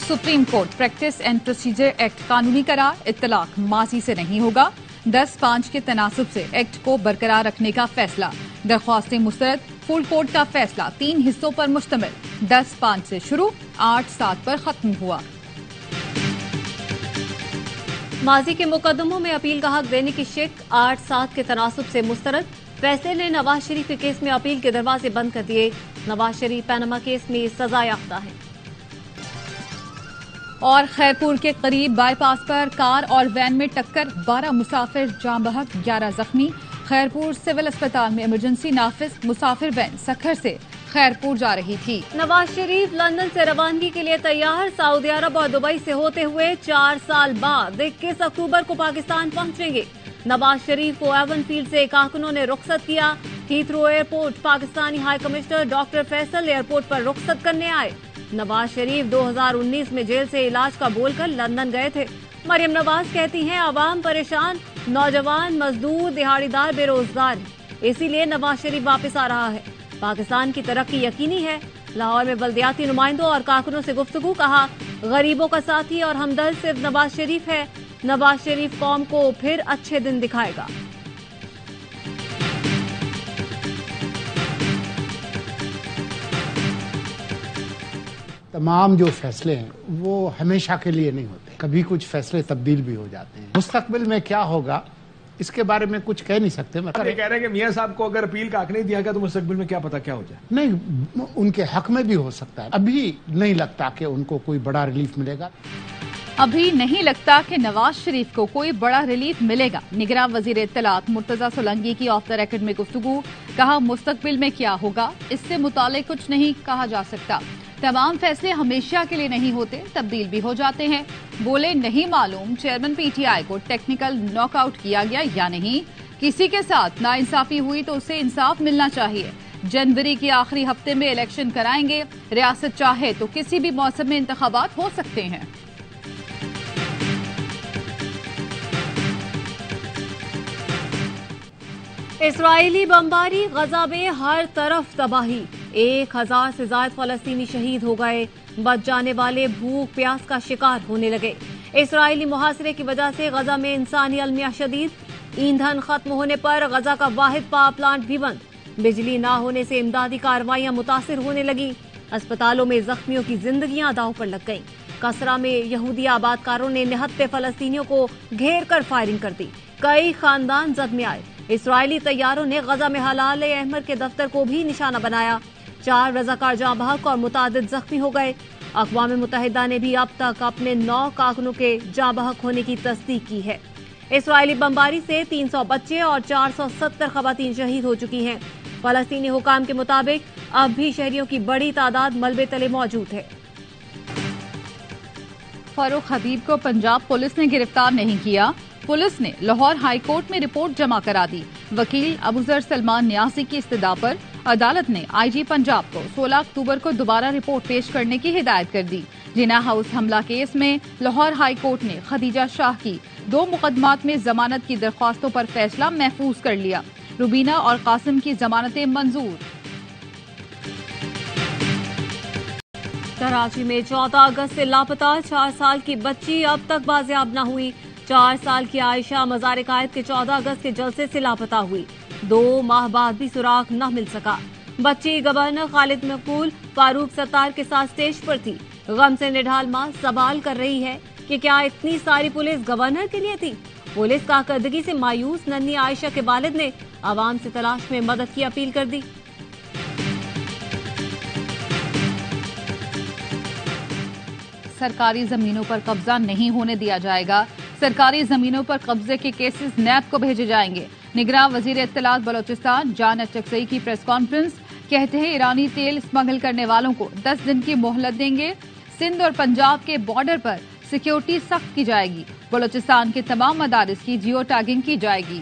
Supreme court practice and procedure act कानूनी करार, इत्तलाक माजी से नहीं होगा। 10-5 के तनासुब से एक्ट को बरकरार रखने का फैसला। दरख्वास्तें मुस्तरद, फुल कोर्ट का फैसला 3 हिस्सों पर मुश्तमिल। 10-5 से शुरू, 8-7 पर खत्म हुआ। माजी के मुकदमों में अपील का हक देने की शिक 8-7 के तनासुब से मुस्तरद। फैसले ने नवाज शरीफ के केस में अपील के दरवाजे बंद कर दिए। नवाज शरीफ पैनामा केस में सजा याफ्ता है। और खैरपुर के करीब बाईपास पर कार और वैन में टक्कर, 12 मुसाफिर जाम बहक, 11 जख्मी। खैरपुर सिविल अस्पताल में इमरजेंसी नाफिज। मुसाफिर वैन सखर से खैरपुर जा रही थी। नवाज शरीफ लंदन से रवानगी के लिए तैयार। सऊदी अरब और दुबई से होते हुए 4 साल बाद 21 अक्टूबर को पाकिस्तान पहुंचेंगे। नवाज शरीफ को एवन फील्ड से कारकुनों ने रुखसत किया। Heathrow airport Pakistani high commissioner doctor Faisal airport पर रुखसत करने आए। नवाज शरीफ 2019 में जेल से इलाज का बोलकर लंदन गए थे। मरियम नवाज कहती हैं आवाम परेशान, नौजवान, मजदूर, दिहाड़ीदार बेरोजगार, इसीलिए नवाज शरीफ वापस आ रहा है। पाकिस्तान की तरक्की यकीनी है। लाहौर में बल्दियाती नुमाइंदों और कारकुनों से गुफ्तगू, कहा गरीबों का साथी और हमदर्द सिर्फ नवाज शरीफ है। नवाज शरीफ कौम को फिर अच्छे दिन दिखाएगा। तमाम जो फैसले हैं वो हमेशा के लिए नहीं होते, कभी कुछ फैसले तब्दील भी हो जाते हैं। मुस्तकबिल में क्या होगा इसके बारे में कुछ कह नहीं सकते। ये कह रहे हैं कि मियां साहब को अगर अपील का हक नहीं दिया गया तो मुस्तकबिल में क्या पता क्या हो जाए। नहीं, उनके हक में भी हो सकता है। अभी नहीं लगता कि उनको कोई बड़ा रिलीफ मिलेगा। अभी नहीं लगता कि नवाज शरीफ को कोई बड़ा रिलीफ मिलेगा। निगरान वजीर इत्तलात मुर्तजा सोलंकी की ऑफ द रिकॉर्ड में गुफ्तगू, कहा मुस्तकबिल में क्या होगा इससे मुतालिक कुछ नहीं कहा जा सकता। तमाम फैसले हमेशा के लिए नहीं होते, तब्दील भी हो जाते हैं। बोले नहीं मालूम चेयरमैन पीटीआई को टेक्निकल नॉकआउट किया गया या नहीं। किसी के साथ नाइंसाफी हुई तो उसे इंसाफ मिलना चाहिए। जनवरी के आखिरी हफ्ते में इलेक्शन कराएंगे। रियासत चाहे तो किसी भी मौसम में इंतखाबात हो सकते हैं। इस्राइली बमबारी, गजा में हर तरफ तबाही। 1000 से ज्यादा फलस्तीनी शहीद हो गए। बच जाने वाले भूख प्यास का शिकार होने लगे। इस्राइली मुहासरे की वजह से गजा में इंसानी अलमिया शदीद। ईंधन खत्म होने पर गजा का वाहिद पावर प्लांट भी बंद। बिजली न होने से इमदादी कार्रवाइयां मुतासिर होने लगी। अस्पतालों में जख्मियों की जिंदगियां दांव पर लग गईं। कसरा में यहूदी आबादकारों ने निहत्ते फलस्तीनियों को घेर कर फायरिंग कर दी। कई खानदान जख्मी आए। इस्राइली तैयारों ने गजा में हलाल अहमर के दफ्तर को भी निशाना बनाया। 4 रजाकार जाँ बहक और मुतादिद जख्मी हो गए। अक़वाम मुत्तहिदा ने भी अब तक अपने 9 कारकुनों के जाँ बहक होने की तस्दीक की है। इस्राइली बमबारी से 300 बच्चे और 470 खवातीन शहीद हो चुकी हैं। फलस्तीनी हुकाम के मुताबिक अब भी शहरियों की बड़ी तादाद मलबे तले मौजूद है। फारूक हबीब को पंजाब पुलिस ने गिरफ्तार नहीं किया। पुलिस ने लाहौर हाई कोर्ट में रिपोर्ट जमा करा दी। वकील अबूजर सलमान न्यासी की इस्तदा पर अदालत ने आईजी पंजाब को 16 अक्टूबर को दोबारा रिपोर्ट पेश करने की हिदायत कर दी। जिना हाउस हमला केस में लाहौर हाई कोर्ट ने खदीजा शाह की 2 मुकदमात में जमानत की दरख्वास्तों पर फैसला महफूज कर लिया। रुबीना और कासिम की जमानतें मंजूर। कराची में 14 अगस्त से लापता 4 साल की बच्ची अब तक बाजियाब न हुई। 4 साल की आयशा मज़ार कायद के 14 अगस्त के जलसे से लापता हुई। 2 माह बाद भी सुराग न मिल सका। बच्ची गवर्नर खालिद मकबूल फारूक सत्तार के साथ स्टेज पर थी। गम से निढाल मां सवाल कर रही है कि क्या इतनी सारी पुलिस गवर्नर के लिए थी। पुलिस कारकर्दगी से मायूस नन्ही आयशा के वालिद ने आवाम से तलाश में मदद की अपील कर दी। सरकारी जमीनों पर कब्जा नहीं होने दिया जाएगा। सरकारी जमीनों पर कब्जे के केसेस नैब को भेजे जाएंगे। निगरान वजीर इत्तलात बलोचिस्तान जान अचकसई की प्रेस कॉन्फ्रेंस, कहते हैं ईरानी तेल स्मगल करने वालों को 10 दिन की मोहलत देंगे। सिंध और पंजाब के बॉर्डर पर सिक्योरिटी सख्त की जाएगी। बलोचिस्तान के तमाम मदारिस की जियो टैगिंग की जाएगी।